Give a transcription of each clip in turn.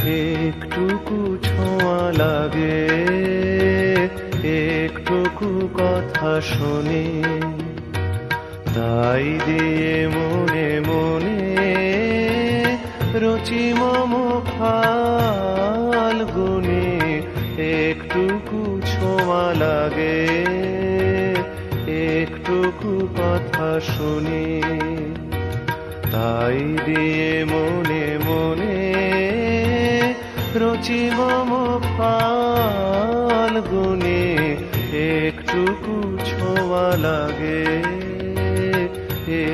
একটুকু ছোঁয়া লাগে, একটুকু কথা শুনি, তাই দিয়ে মনে মনে রচি মম ফাল্গুনি। একটুকু ছোঁয়া লাগে, একটুকু কথা শুনি, তাই দিয়ে মনে মনে রচি মম ফাল্গুনি। একটুকু ছোঁয়া লাগে,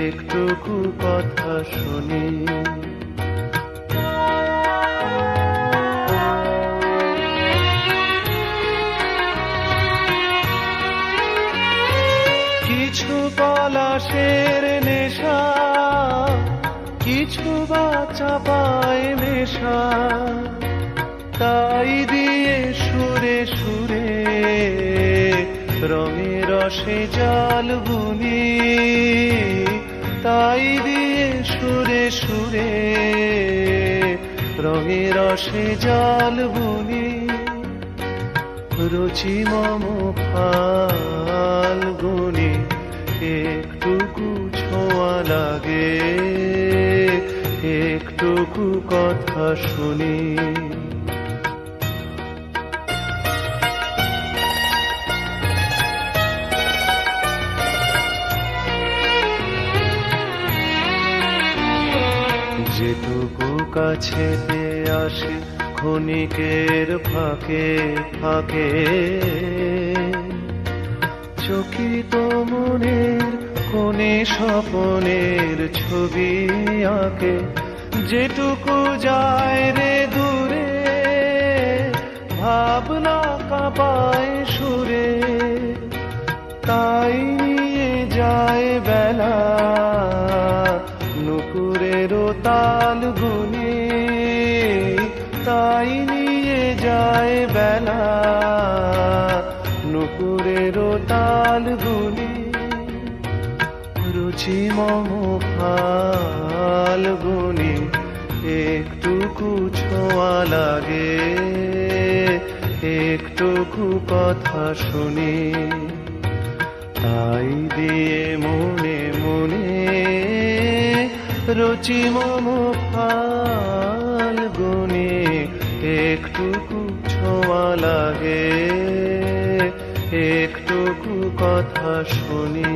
একটুকু কথা শুনি। কিছু পলাশের নেশা, কিছু বা চাপায় নেশা, তাই দিয়ে সুরে সুরে রঙে রসে জাল বুনি, তাই দিয়ে সুরে সুরে রঙে রসে জাল বুনি। রুচি মম ফাল্গুনি। একটুকু ছোঁয়া লাগে, একটুকু কথা শুনি। যেটুকু কাছেতে আসে ক্ষণিকের ফাঁকে ফাঁকে, চকিত মনের কোণে স্বপনের ছবি আঁকে। যেটুকু যায় রে দূরে, ভাবনা কাঁপায় সুরে, তাই নিয়ে যায় বেলা নুপুরের তাল গুনি, তাই নিয়ে যায় বেলা নুপুরের তাল গুনি। রুচি মম ফাল্গুনি। একটুকু ছোঁয়া লাগে, একটুকু কথা শুনি, তাই দিয়ে মনে মনে রুচি মম ফাল্গুনি। একটুকু ছোঁয়া লাগে, একটুকু কথা শুনি।